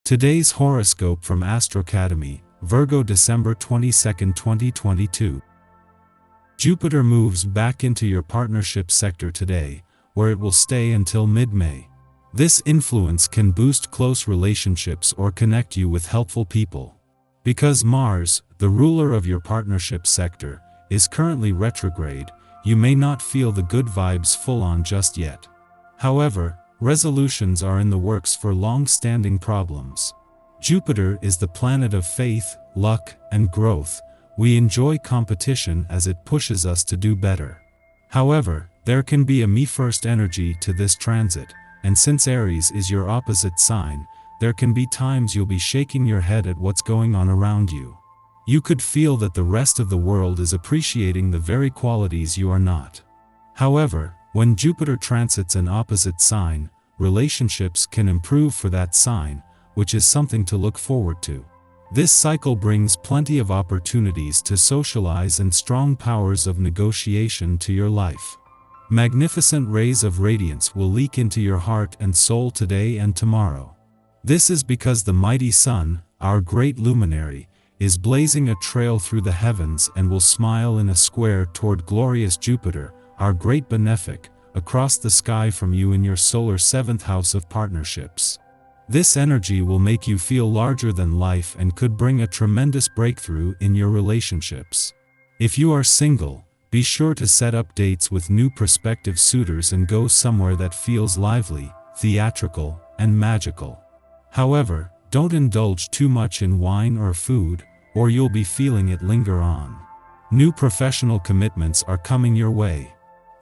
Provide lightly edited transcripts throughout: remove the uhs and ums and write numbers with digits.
Today's horoscope from Astrocademy, Virgo December 22, 2022. Jupiter moves back into your partnership sector today, where it will stay until mid-May. This influence can boost close relationships or connect you with helpful people. Because Mars, the ruler of your partnership sector, is currently retrograde, you may not feel the good vibes full on just yet. However, resolutions are in the works for long-standing problems. Jupiter is the planet of faith, luck, and growth. We enjoy competition as it pushes us to do better. However, there can be a me-first energy to this transit, and since Aries is your opposite sign, there can be times you'll be shaking your head at what's going on around you. You could feel that the rest of the world is appreciating the very qualities you are not. However, when Jupiter transits an opposite sign, relationships can improve for that sign, which is something to look forward to. This cycle brings plenty of opportunities to socialize and strong powers of negotiation to your life. Magnificent rays of radiance will leak into your heart and soul today and tomorrow. This is because the mighty Sun, our great luminary, is blazing a trail through the heavens and will smile in a square toward glorious Jupiter, our great benefic, across the sky from you in your solar 7th house of partnerships. This energy will make you feel larger than life and could bring a tremendous breakthrough in your relationships. If you are single, be sure to set up dates with new prospective suitors and go somewhere that feels lively, theatrical, and magical. However, don't indulge too much in wine or food, or you'll be feeling it linger on. New professional commitments are coming your way.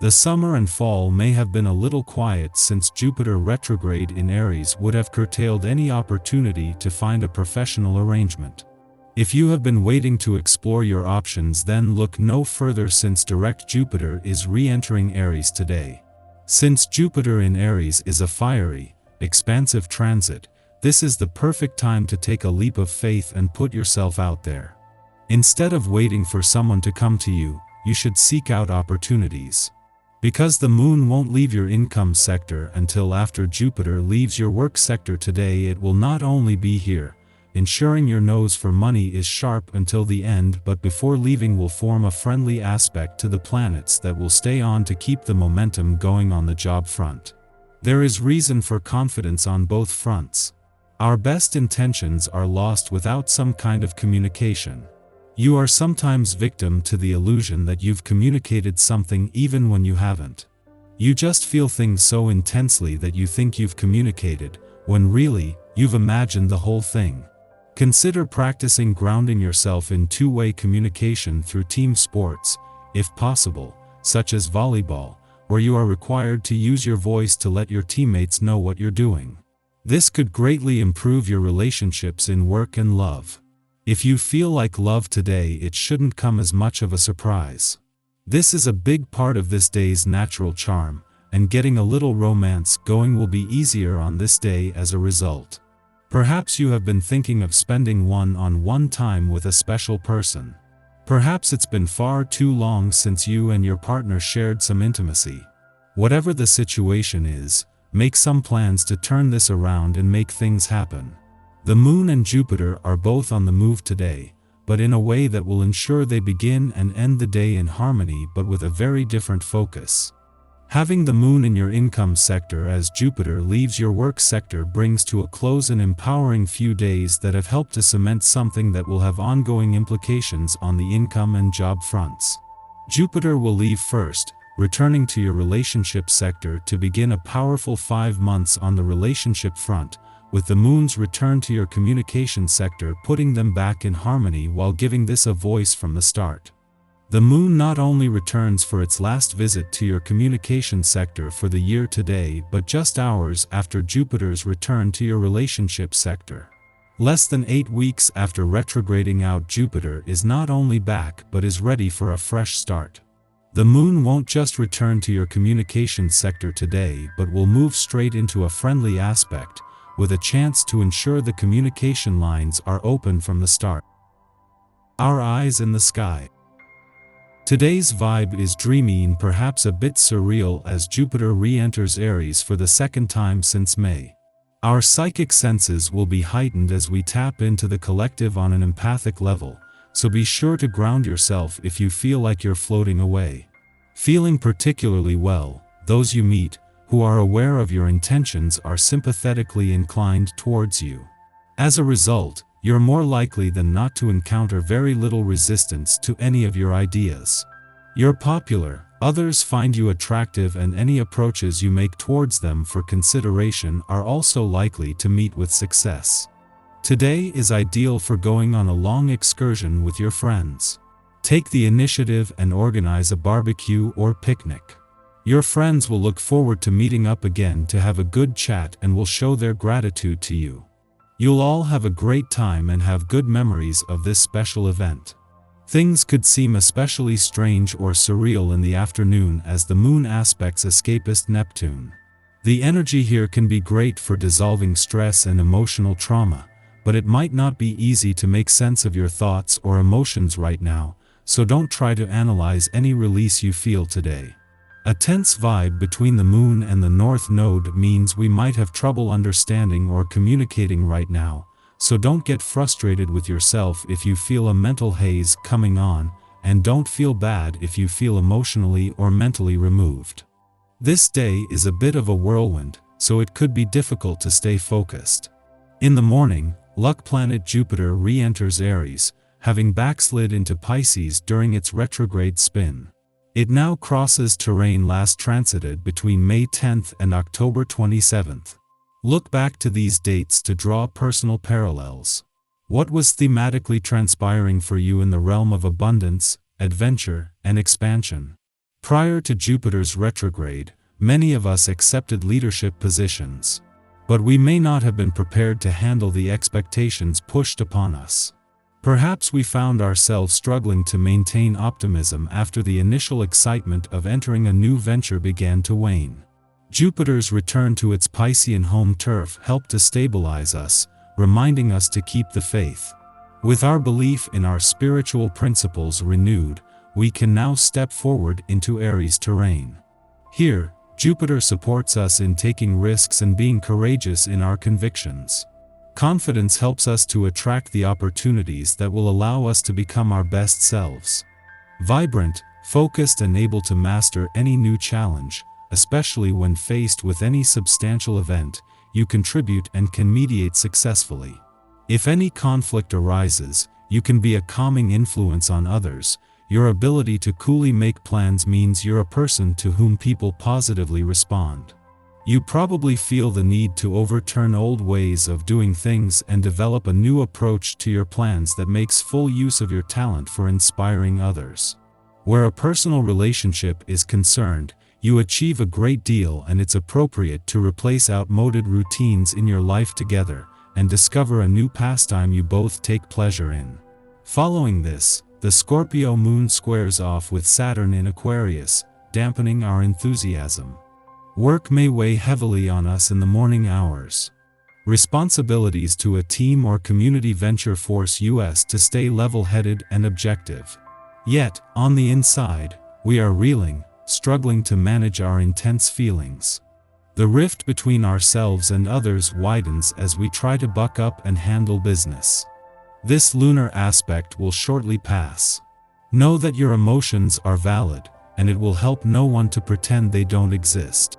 The summer and fall may have been a little quiet since Jupiter retrograde in Aries would have curtailed any opportunity to find a professional arrangement. If you have been waiting to explore your options, then look no further since direct Jupiter is re-entering Aries today. Since Jupiter in Aries is a fiery, expansive transit, this is the perfect time to take a leap of faith and put yourself out there. Instead of waiting for someone to come to you, you should seek out opportunities. Because the moon won't leave your income sector until after Jupiter leaves your work sector today, it will not only be here, ensuring your nose for money is sharp until the end, but before leaving will form a friendly aspect to the planets that will stay on to keep the momentum going on the job front. There is reason for confidence on both fronts. Our best intentions are lost without some kind of communication. You are sometimes victim to the illusion that you've communicated something even when you haven't. You just feel things so intensely that you think you've communicated, when really, you've imagined the whole thing. Consider practicing grounding yourself in two-way communication through team sports, if possible, such as volleyball, where you are required to use your voice to let your teammates know what you're doing. This could greatly improve your relationships in work and love. If you feel like love today, it shouldn't come as much of a surprise. This is a big part of this day's natural charm, and getting a little romance going will be easier on this day as a result. Perhaps you have been thinking of spending one-on-one time with a special person. Perhaps it's been far too long since you and your partner shared some intimacy. Whatever the situation is, make some plans to turn this around and make things happen. The moon and Jupiter are both on the move today, but in a way that will ensure they begin and end the day in harmony but with a very different focus. Having the moon in your income sector as Jupiter leaves your work sector brings to a close an empowering few days that have helped to cement something that will have ongoing implications on the income and job fronts. Jupiter will leave first, returning to your relationship sector to begin a powerful 5 months on the relationship front, with the moon's return to your communication sector putting them back in harmony while giving this a voice from the start. The moon not only returns for its last visit to your communication sector for the year today, but just hours after Jupiter's return to your relationship sector. Less than 8 weeks after retrograding out, Jupiter is not only back but is ready for a fresh start. The moon won't just return to your communication sector today but will move straight into a friendly aspect, with a chance to ensure the communication lines are open from the start. Our eyes in the sky. Today's vibe is dreamy and perhaps a bit surreal as Jupiter re-enters Aries for the second time since May. Our psychic senses will be heightened as we tap into the collective on an empathic level, so be sure to ground yourself if you feel like you're floating away. Feeling particularly well, those you meet, who are aware of your intentions, are sympathetically inclined towards you. As a result, you're more likely than not to encounter very little resistance to any of your ideas. You're popular, others find you attractive, and any approaches you make towards them for consideration are also likely to meet with success. Today is ideal for going on a long excursion with your friends. Take the initiative and organize a barbecue or picnic. Your friends will look forward to meeting up again to have a good chat and will show their gratitude to you. You'll all have a great time and have good memories of this special event. Things could seem especially strange or surreal in the afternoon as the moon aspects escapist Neptune. The energy here can be great for dissolving stress and emotional trauma, but it might not be easy to make sense of your thoughts or emotions right now, so don't try to analyze any release you feel today. A tense vibe between the moon and the north node means we might have trouble understanding or communicating right now, so don't get frustrated with yourself if you feel a mental haze coming on, and don't feel bad if you feel emotionally or mentally removed. This day is a bit of a whirlwind, so it could be difficult to stay focused. In the morning, luck planet Jupiter re-enters Aries, having backslid into Pisces during its retrograde spin. It now crosses terrain last transited between May 10th and October 27th. Look back to these dates to draw personal parallels. What was thematically transpiring for you in the realm of abundance, adventure, and expansion? Prior to Jupiter's retrograde, many of us accepted leadership positions. But we may not have been prepared to handle the expectations pushed upon us. Perhaps we found ourselves struggling to maintain optimism after the initial excitement of entering a new venture began to wane. Jupiter's return to its Piscean home turf helped to stabilize us, reminding us to keep the faith. With our belief in our spiritual principles renewed, we can now step forward into Aries terrain. Here, Jupiter supports us in taking risks and being courageous in our convictions. Confidence helps us to attract the opportunities that will allow us to become our best selves. Vibrant, focused, and able to master any new challenge, especially when faced with any substantial event, you contribute and can mediate successfully. If any conflict arises, you can be a calming influence on others. Your ability to coolly make plans means you're a person to whom people positively respond. You probably feel the need to overturn old ways of doing things and develop a new approach to your plans that makes full use of your talent for inspiring others. Where a personal relationship is concerned, you achieve a great deal, and it's appropriate to replace outmoded routines in your life together and discover a new pastime you both take pleasure in. Following this, the Scorpio moon squares off with Saturn in Aquarius, dampening our enthusiasm. Work may weigh heavily on us in the morning hours. Responsibilities to a team or community venture force us to stay level-headed and objective. Yet, on the inside, we are reeling, struggling to manage our intense feelings. The rift between ourselves and others widens as we try to buck up and handle business. This lunar aspect will shortly pass. Know that your emotions are valid, and it will help no one to pretend they don't exist.